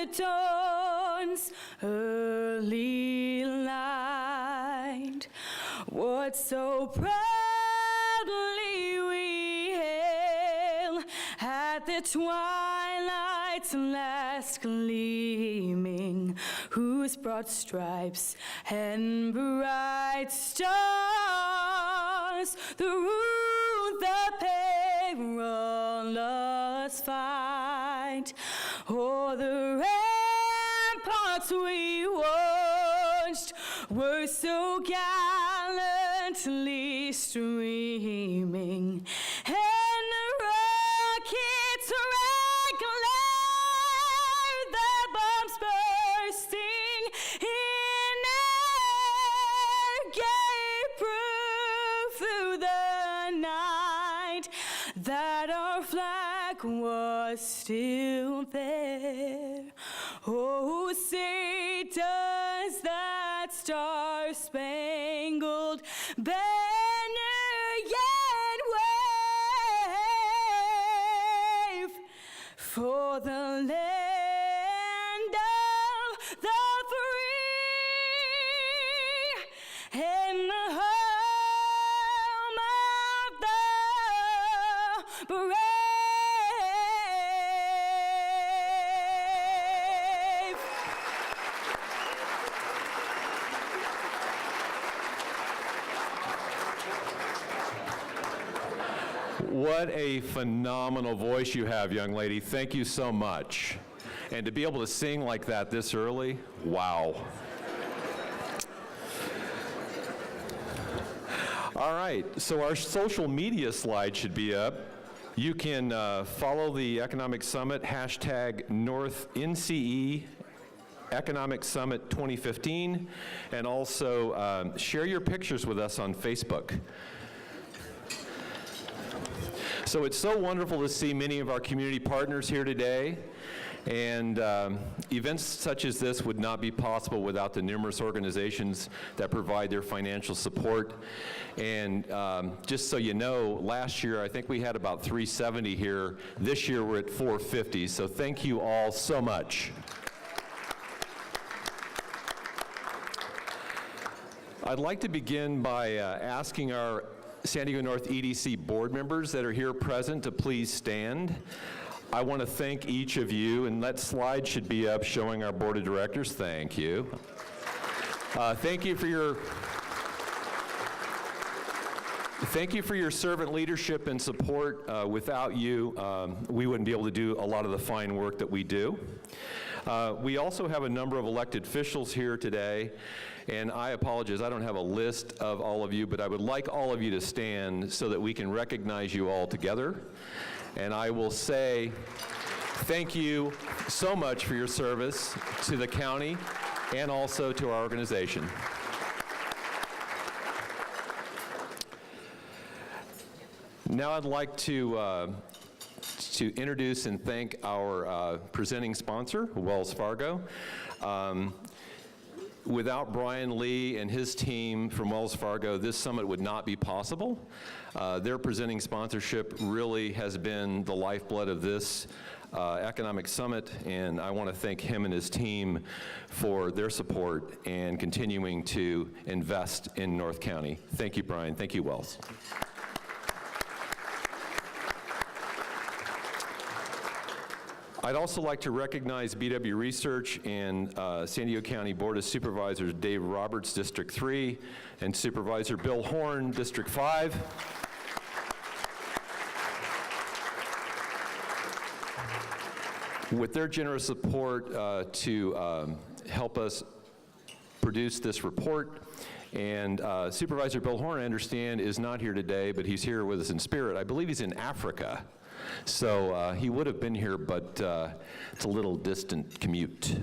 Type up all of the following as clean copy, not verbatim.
the dawn's early light, what so proudly we hail at the twilight's last gleaming, whose broad stripes and bright stars through the perilous fight o'er the ramparts we watched were so gallantly streaming, and the rockets rang glare, the bombs bursting in air gave proof through the night that our flag was still there. Oh, say does that star-spangled banner yet wave for the land of the free and the home of the brave? What a phenomenal voice you have, young lady. Thank you so much. And to be able to sing like that this early, wow. All right, so our social media slide should be up. You can follow the Economic Summit, hashtag NCES Economic Summit 2015, and also share your pictures with us on Facebook. So it's so wonderful to see many of our community partners here today, and events such as this would not be possible without the numerous organizations that provide their financial support. And just so you know, last year I think we had about 370 here. This year we're at 450, so thank you all so much. I'd like to begin by asking our San Diego North EDC board members that are here present to please stand. I want to thank each of you, and that slide should be up showing our board of directors. Thank you. Thank you for your servant leadership and support. Without you, we wouldn't be able to do a lot of the fine work that we do. We also have a number of elected officials here today, and I apologize, I don't have a list of all of you, but I would like all of you to stand so that we can recognize you all together. And I will say thank you so much for your service to the county and also to our organization. Now I'd like to introduce and thank our presenting sponsor, Wells Fargo. Without Brian Lee and his team from Wells Fargo, this summit would not be possible. Their presenting sponsorship really has been the lifeblood of this economic summit, and I want to thank him and his team for their support and continuing to invest in North County. Thank you, Brian. Thank you, Wells. I'd also like to recognize BW Research and San Diego County Board of Supervisors Dave Roberts, District 3, and Supervisor Bill Horn, District 5. With their generous support to help us produce this report. And Supervisor Bill Horn, I understand, is not here today, but he's here with us in spirit. I believe he's in Africa. So he would have been here, but it's a little distant commute.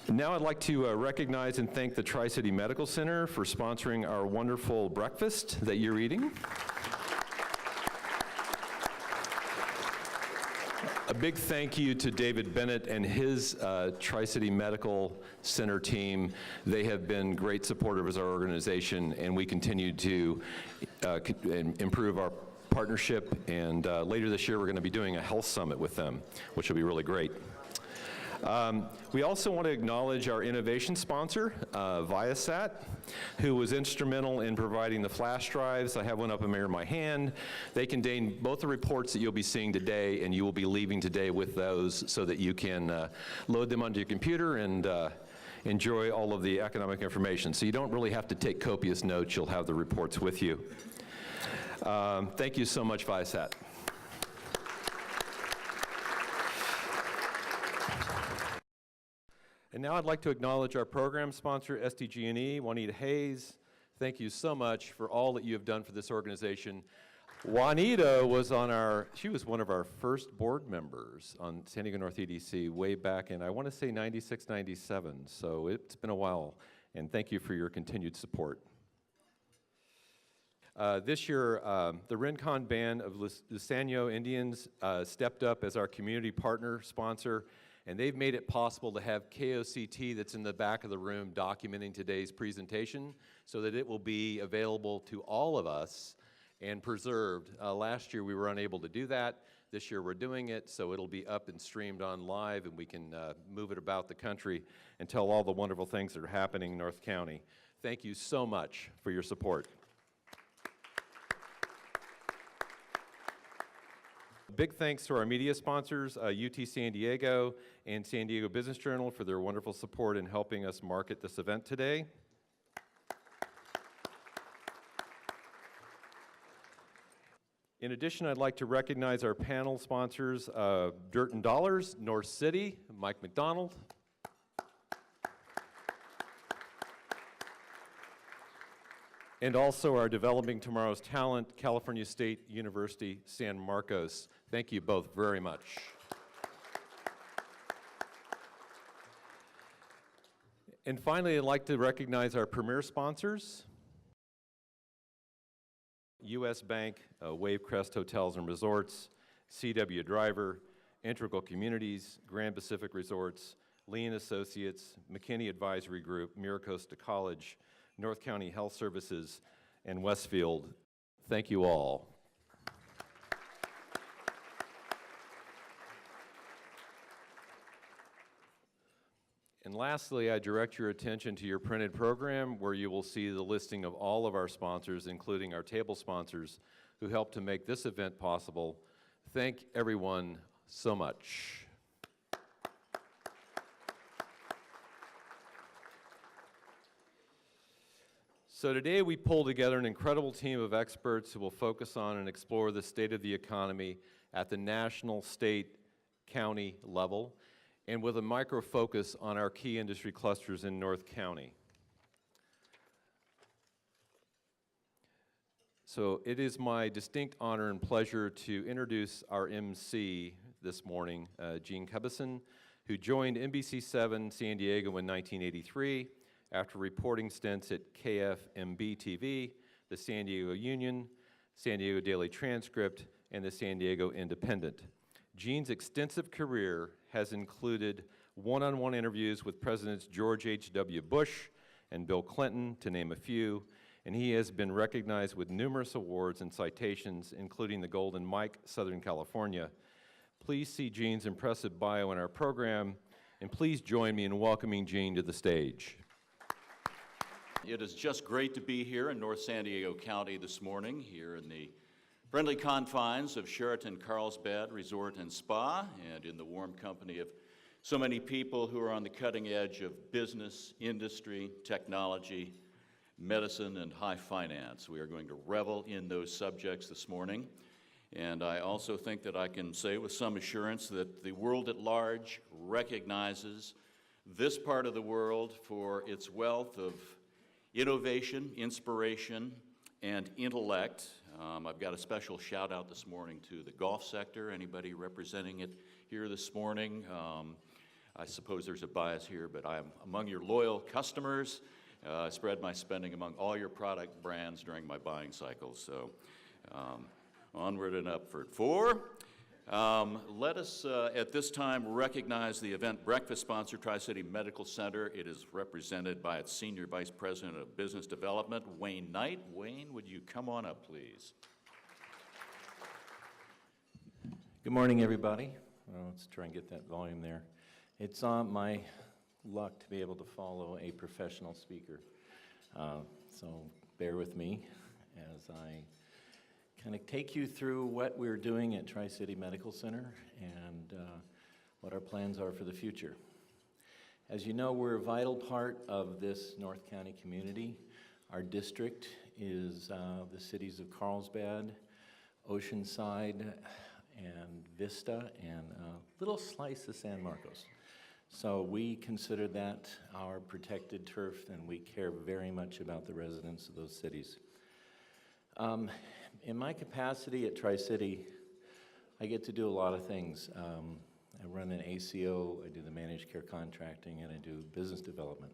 Now I'd like to recognize and thank the Tri-City Medical Center for sponsoring our wonderful breakfast that you're eating. A big thank you to David Bennett and his Tri-City Medical Center team. They have been great supporters of our organization, and we continue to improve our partnership, and later this year we're going to be doing a health summit with them, which will be really great. We also want to acknowledge our innovation sponsor, Viasat, who was instrumental in providing the flash drives. I have one up in my hand. They contain both the reports that you'll be seeing today, and you will be leaving today with those so that you can load them onto your computer and enjoy all of the economic information. So you don't really have to take copious notes. You'll have the reports with you. Thank you so much, Viasat. And now I'd like to acknowledge our program sponsor, SDG&E, Juanita Hayes. Thank you so much for all that you have done for this organization. Juanita was she was one of our first board members on San Diego North EDC way back in, I want to say 96, 97. So it's been a while, and thank you for your continued support. This year, the Rincon Band of Luiseño Indians stepped up as our community partner sponsor, and they've made it possible to have KOCT that's in the back of the room documenting today's presentation so that it will be available to all of us and preserved. Last year we were unable to do that. This year we're doing it, so it'll be up and streamed on live, and we can move it about the country and tell all the wonderful things that are happening in North County. Thank you so much for your support. Big thanks to our media sponsors, UT San Diego and San Diego Business Journal, for their wonderful support in helping us market this event today. In addition, I'd like to recognize our panel sponsors, Dirt and Dollars, North City, Mike McDonald, and also our Developing Tomorrow's Talent, California State University, San Marcos. Thank you both very much. And finally, I'd like to recognize our premier sponsors, U.S. Bank, Wavecrest Hotels and Resorts, C.W. Driver, Integral Communities, Grand Pacific Resorts, Lee & Associates, McKinney Advisory Group, Miracosta College, North County Health Services, and Westfield. Thank you all. And lastly, I direct your attention to your printed program, where you will see the listing of all of our sponsors, including our table sponsors, who helped to make this event possible. Thank everyone so much. So today we pulled together an incredible team of experts who will focus on and explore the state of the economy at the national, state, county level, and with a micro focus on our key industry clusters in North County. So it is my distinct honor and pleasure to introduce our MC this morning, Gene Cubison, who joined NBC7 San Diego in 1983 after reporting stints at KFMB-TV, the San Diego Union, San Diego Daily Transcript, and the San Diego Independent. Gene's extensive career has included one-on-one interviews with Presidents George H.W. Bush and Bill Clinton, to name a few, and he has been recognized with numerous awards and citations, including the Golden Mike, Southern California. Please see Gene's impressive bio in our program, and please join me in welcoming Gene to the stage. It is just great to be here in North San Diego County this morning, here in the friendly confines of Sheraton Carlsbad Resort and Spa, and in the warm company of so many people who are on the cutting edge of business, industry, technology, medicine, and high finance. We are going to revel in those subjects this morning. And I also think that I can say with some assurance that the world at large recognizes this part of the world for its wealth of innovation, inspiration, and intellect. I've got a special shout out this morning to the golf sector. Anybody representing it here this morning? I suppose there's a bias here, but I am among your loyal customers. I spread my spending among all your product brands during my buying cycle. So onward and upward. Let us at this time recognize the event breakfast sponsor, Tri-City Medical Center. It is represented by its Senior Vice President of Business Development, Wayne Knight. Wayne, would you come on up, please? Good morning, everybody. Let's try and get that volume there. It's my luck to be able to follow a professional speaker. So bear with me as I kind of take you through what we're doing at Tri-City Medical Center and what our plans are for the future. As you know, we're a vital part of this North County community. Our district is the cities of Carlsbad, Oceanside, and Vista, and a little slice of San Marcos. So we consider that our protected turf, and we care very much about the residents of those cities. In my capacity at Tri-City, I get to do a lot of things. I run an ACO, I do the managed care contracting, and I do business development.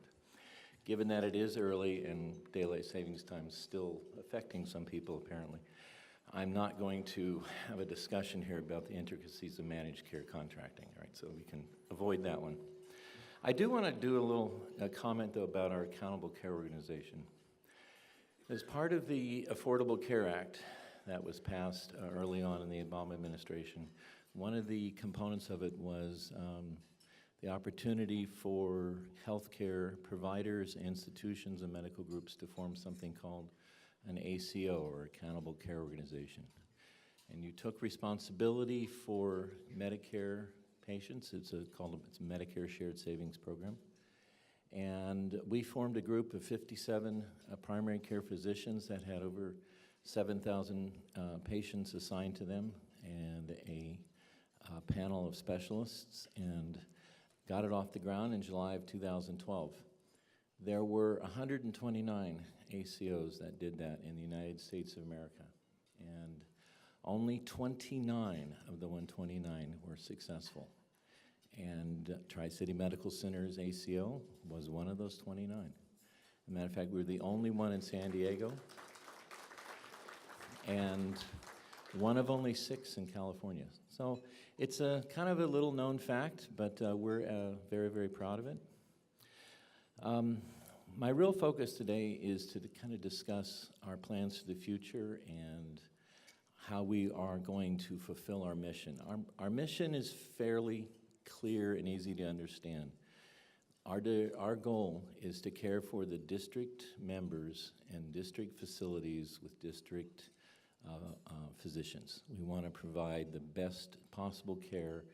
Given that it is early and daylight savings time is still affecting some people apparently, I'm not going to have a discussion here about the intricacies of managed care contracting, right? So we can avoid that one. I do want to do a comment though about our accountable care organization. As part of the Affordable Care Act that was passed early on in the Obama administration, one of the components of it was the opportunity for healthcare providers, institutions, and medical groups to form something called an ACO, or Accountable Care Organization. And you took responsibility for Medicare patients. It's a Medicare Shared Savings Program. And we formed a group of 57 primary care physicians that had over 7,000 patients assigned to them, and a panel of specialists, and got it off the ground in July of 2012. There were 129 ACOs that did that in the United States of America, and only 29 of the 129 were successful. And Tri-City Medical Center's ACO was one of those 29. As a matter of fact, we were the only one in San Diego, and one of only 6 in California. So it's a kind of a little known fact, but we're very, very proud of it. My real focus today is to kind of discuss our plans for the future and how we are going to fulfill our mission. Our mission is fairly clear and easy to understand. Our goal is to care for the district members and district facilities with district physicians. We want to provide the best possible care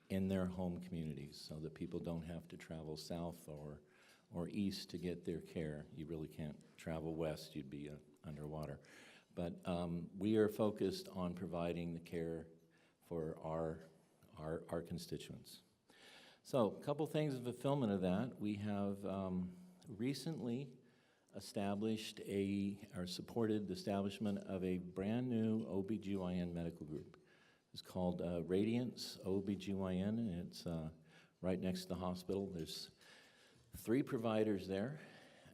in their home communities so that people don't have to travel south or east to get their care. You really can't travel west, you'd be underwater. But we are focused on providing the care for our constituents. So a couple things in fulfillment of that. We have recently established or supported the establishment of a brand new OBGYN medical group. It's called Radiance OBGYN, and it's right next to the hospital. There's 3 providers there,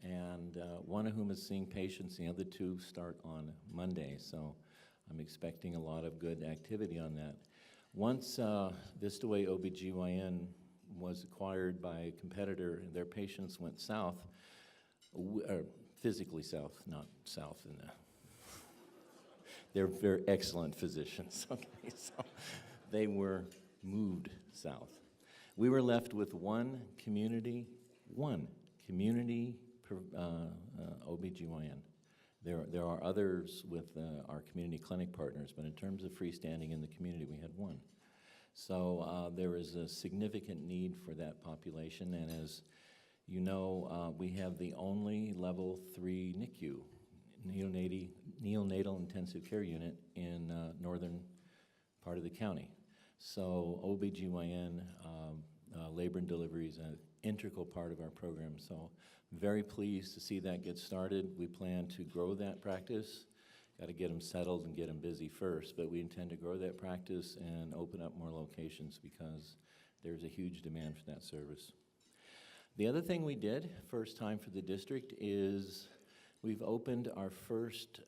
and one of whom is seeing patients. The other 2 start on Monday, so I'm expecting a lot of good activity on that. Once VistaWay OBGYN was acquired by a competitor and their patients went south, physically south, not south in the... They're very excellent physicians, okay, so they were moved south. We were left with one community OBGYN. There are others with our community clinic partners, but in terms of freestanding in the community, we had one. So there is a significant need for that population, and as you know, we have the only level 3 NICU, neonatal intensive care unit in northern part of the county. So OBGYN, labor and delivery is an integral part of our program. So very pleased to see that get started. We plan to grow that practice. Got to get them settled and get them busy first, but we intend to grow that practice and open up more locations because there's a huge demand for that service. The other thing we did, first time for the district, is we've opened our first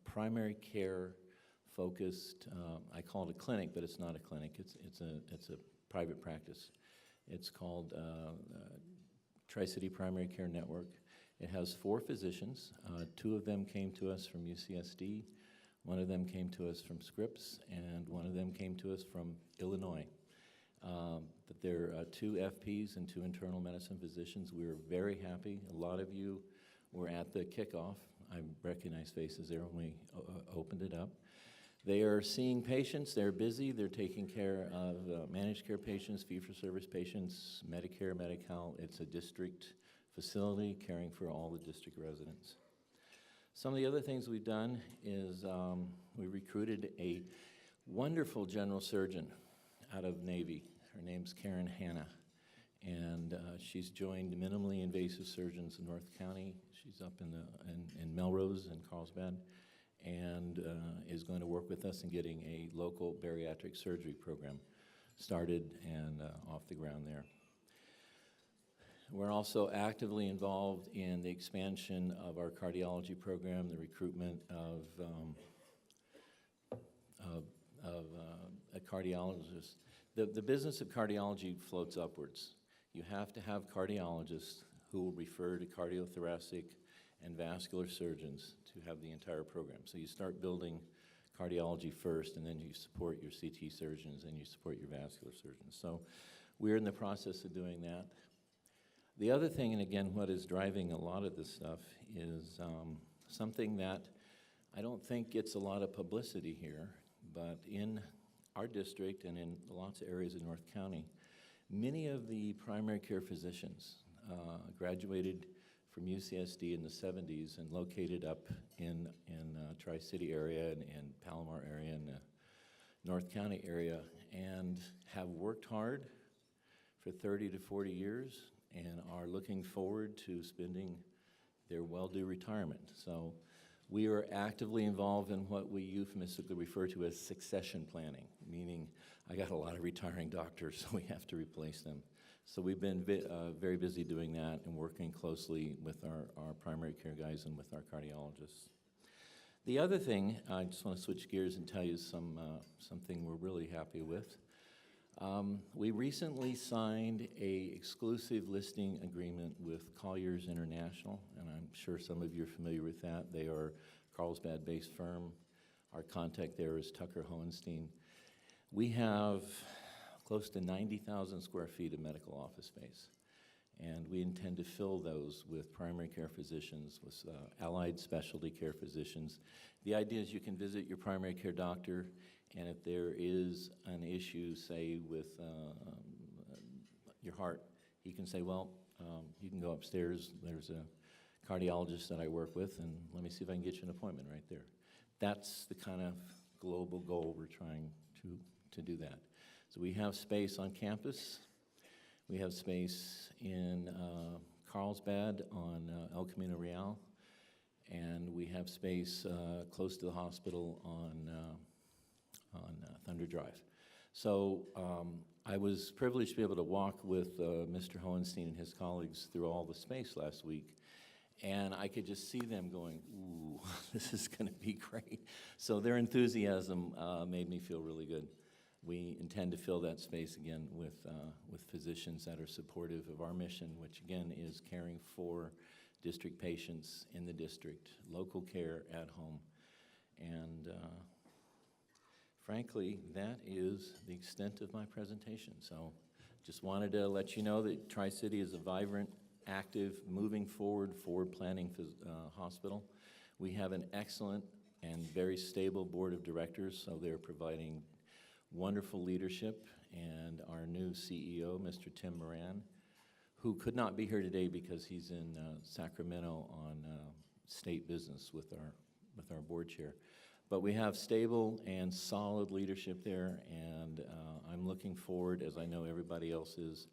primary care focused, I call it a clinic, but it's not a clinic, it's a private practice. It's called Tri-City Primary Care Network. It has 4 physicians. 2 of them came to us from UCSD. One of them came to us from Scripps, and one of them came to us from Illinois. But there are 2 FPs and 2 internal medicine physicians. We were very happy. A lot of you were at the kickoff. I recognize faces there when we opened it up. They are seeing patients. They're busy. They're taking care of managed care patients, fee-for-service patients, Medicare, Medi-Cal. It's a district facility caring for all the district residents. Some of the other things we've done is we recruited a wonderful general surgeon out of Navy. Her name's Karen Hanna, and she's joined minimally invasive surgeons in North County. She's up in Melrose and Carlsbad, and is going to work with us in getting a local bariatric surgery program started and off the ground there. We're also actively involved in the expansion of our cardiology program, the recruitment of a cardiologist. The business of cardiology floats upwards. You have to have cardiologists who will refer to cardiothoracic and vascular surgeons to have the entire program. So you start building cardiology first, and then you support your CT surgeons, and you support your vascular surgeons. So we're in the process of doing that. The other thing, and again, what is driving a lot of this stuff is something that I don't think gets a lot of publicity here, but in our district and in lots of areas in North County, many of the primary care physicians graduated from UCSD in the 70s and located up in Tri-City area and Palomar area and the North County area, and have worked hard for 30 to 40 years and are looking forward to spending their well-due retirement. So we are actively involved in what we euphemistically refer to as succession planning, meaning I got a lot of retiring doctors, so we have to replace them. So we've been very busy doing that and working closely with our primary care guys and with our cardiologists. The other thing, I just want to switch gears and tell you something we're really happy with. We recently signed an exclusive listing agreement with Colliers International, and I'm sure some of you are familiar with that. They are a Carlsbad-based firm. Our contact there is Tucker Hohenstein. We have close to 90,000 square feet of medical office space, and we intend to fill those with primary care physicians, with allied specialty care physicians. The idea is you can visit your primary care doctor, and if there is an issue, say, with your heart, he can say, well, you can go upstairs. There's a cardiologist that I work with, and let me see if I can get you an appointment right there. That's the kind of global goal we're trying to do that. So we have space on campus. We have space in Carlsbad on El Camino Real, and we have space close to the hospital on Thunder Drive. So I was privileged to be able to walk with Mr. Hohenstein and his colleagues through all the space last week, and I could just see them going, ooh, this is going to be great. So their enthusiasm made me feel really good. We intend to fill that space again with physicians that are supportive of our mission, which again is caring for district patients in the district, local care at home. And frankly, that is the extent of my presentation. So just wanted to let you know that Tri-City is a vibrant, active, moving forward planning hospital. We have an excellent and very stable board of directors, so they're providing wonderful leadership, and our new CEO, Mr. Tim Moran, who could not be here today because he's in Sacramento on state business with our board chair. But we have stable and solid leadership there, and I'm looking forward, as I know everybody else is,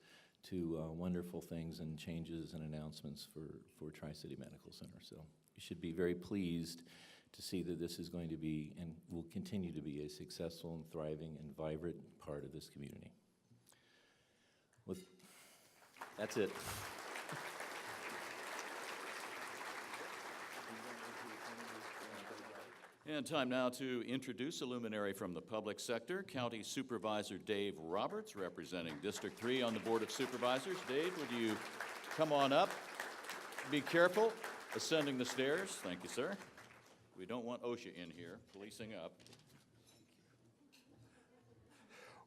to wonderful things and changes and announcements for Tri-City Medical Center. So you should be very pleased to see that this is going to be and will continue to be a successful and thriving and vibrant part of this community. That's it. And time now to introduce a luminary from the public sector, County Supervisor Dave Roberts, representing District 3 on the Board of Supervisors. Dave, would you come on up? Be careful ascending the stairs. Thank you, sir. We don't want OSHA in here policing up.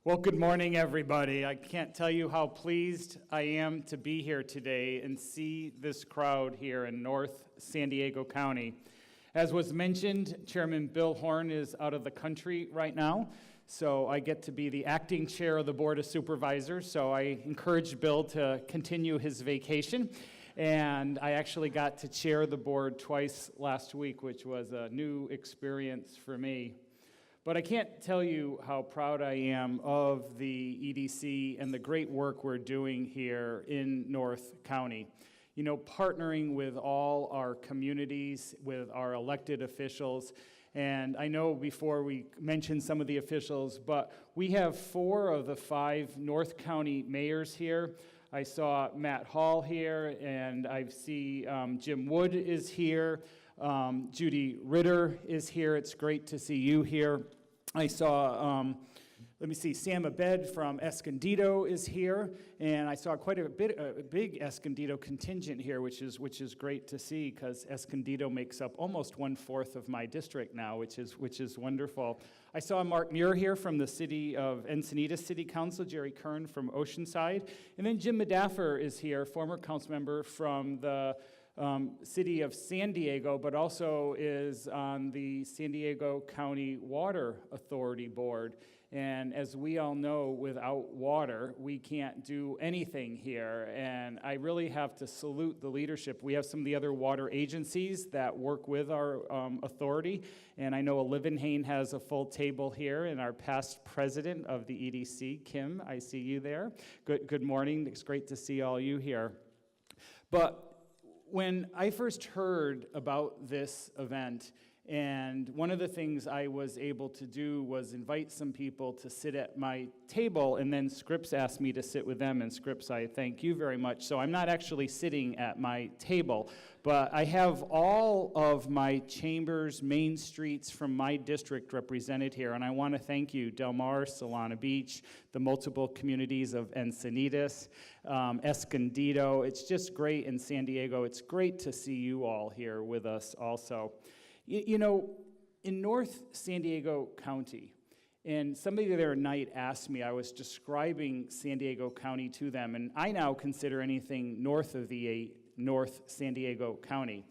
Well, good morning, everybody. I can't tell you how pleased I am to be here today and see this crowd here in North San Diego County. As was mentioned, Chairman Bill Horn is out of the country right now, so I get to be the acting chair of the Board of Supervisors, so I encouraged Bill to continue his vacation. And I actually got to chair the board twice last week, which was a new experience for me. But I can't tell you how proud I am of the EDC and the great work we're doing here in North County. You know, partnering with all our communities, with our elected officials. And I know before we mention some of the officials, but we have 4 of the 5 North County mayors here. I saw Matt Hall here, and I see Jim Wood is here. Judy Ritter is here. It's great to see you here. I saw, Sam Abed from Escondido is here, and I saw quite a big Escondido contingent here, which is great to see, because Escondido makes up almost 1/4 of my district now, which is wonderful. I saw Mark Muir here from the city of Encinitas City Council, Jerry Kern from Oceanside, and then Jim Medaffer is here, former council member from the city of San Diego, but also is on the San Diego County Water Authority Board. And as we all know, without water, we can't do anything here. And I really have to salute the leadership. We have some of the other water agencies that work with our authority. And I know Olivenhain has a full table here, and our past president of the EDC, Kim, I see you there. Good morning. It's great to see all you here. But when I first heard about this event, and one of the things I was able to do was invite some people to sit at my table, and then Scripps asked me to sit with them, and Scripps, I thank you very much. So I'm not actually sitting at my table, but I have all of my chambers, main streets from my district represented here, and I want to thank you, Del Mar, Solana Beach, the multiple communities of Encinitas, Escondido. It's just great in San Diego. It's great to see you all here with us also. You know, in North San Diego County, and somebody the other night asked me, I was describing San Diego County to them, and I now consider anything north of the 8 North San Diego County.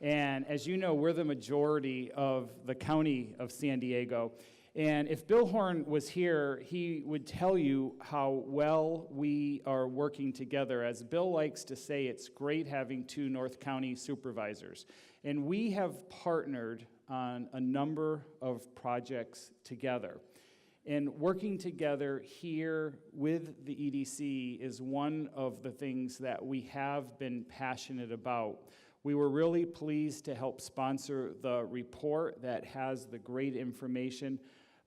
And as you know, we're the majority of the county of San Diego. And if Bill Horn was here, he would tell you how well we are working together. As Bill likes to say, it's great having 2 North County supervisors. And we have partnered on a number of projects together. And working together here with the EDC is one of the things that we have been passionate about. We were really pleased to help sponsor the report that has the great information,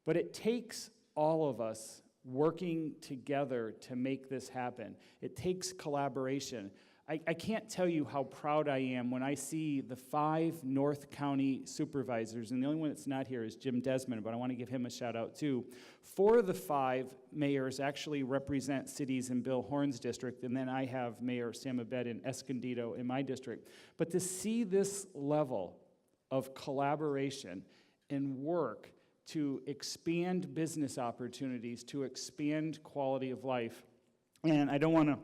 but it takes all of us working together to make this happen. It takes collaboration. I can't tell you how proud I am when I see the 5 North County supervisors, and the only one that's not here is Jim Desmond, but I want to give him a shout out too. 4 of the 5 mayors actually represent cities in Bill Horn's district, and then I have Mayor Sam Abed in Escondido in my district. But to see this level of collaboration and work to expand business opportunities, to expand quality of life, and I don't want to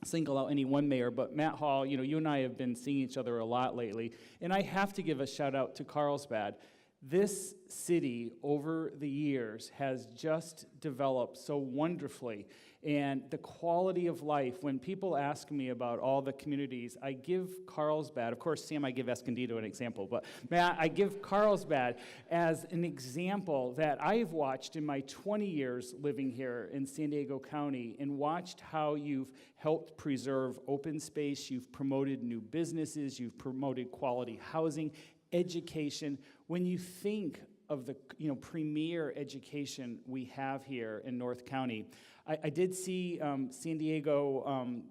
single out any one mayor, but Matt Hall, you and I have been seeing each other a lot lately, and I have to give a shout out to Carlsbad. This city, over the years, has just developed so wonderfully, and the quality of life, when people ask me about all the communities, I give Carlsbad, of course, Sam, I give Escondido an example, but Matt, I give Carlsbad as an example that I've watched in my 20 years living here in San Diego County, and watched how you've helped preserve open space, you've promoted new businesses, you've promoted quality housing, education. When you think of the premier education we have here in North County, I did see San Diego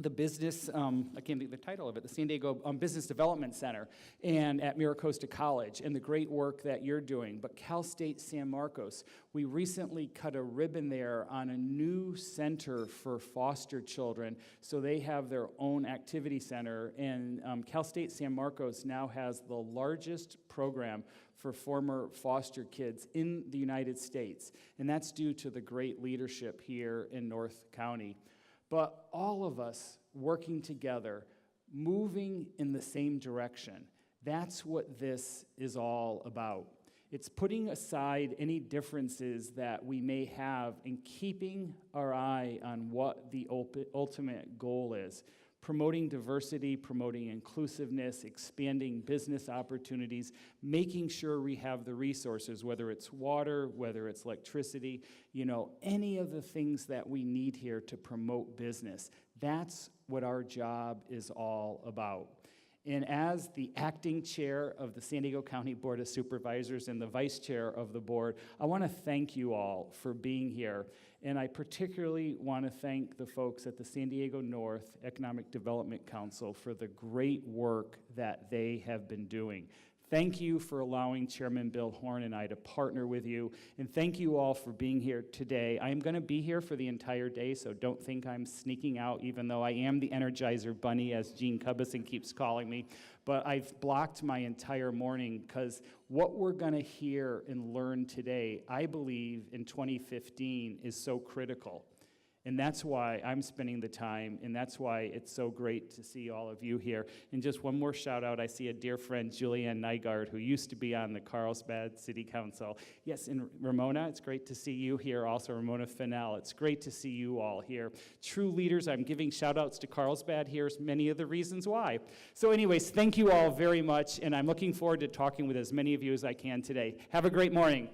the business, I can't think of the title of it, the San Diego Business Development Center, and at Miracosta College, and the great work that you're doing. But Cal State San Marcos, we recently cut a ribbon there on a new center for foster children, so they have their own activity center, and Cal State San Marcos now has the largest program for former foster kids in the United States, and that's due to the great leadership here in North County. But all of us working together, moving in the same direction, that's what this is all about. It's putting aside any differences that we may have and keeping our eye on what the ultimate goal is. Promoting diversity, promoting inclusiveness, expanding business opportunities, making sure we have the resources, whether it's water, whether it's electricity, any of the things that we need here to promote business. That's what our job is all about. And as the acting chair of the San Diego County Board of Supervisors and the vice chair of the board, I want to thank you all for being here. And I particularly want to thank the folks at the San Diego North Economic Development Council for the great work that they have been doing. Thank you for allowing Chairman Bill Horn and I to partner with you, and thank you all for being here today. I am going to be here for the entire day, so don't think I'm sneaking out, even though I am the Energizer Bunny, as Gene Cubison keeps calling me. But I've blocked my entire morning because what we're going to hear and learn today, I believe, in 2015 is so critical. And that's why I'm spending the time, and that's why it's so great to see all of you here. And just one more shout out, I see a dear friend, Julianne Nygaard, who used to be on the Carlsbad City Council. Yes, and Ramona, it's great to see you here. Also, Ramona Fennell, it's great to see you all here. True leaders, I'm giving shout outs to Carlsbad. Here's many of the reasons why. So anyways, thank you all very much, and I'm looking forward to talking with as many of you as I can today. Have a great morning.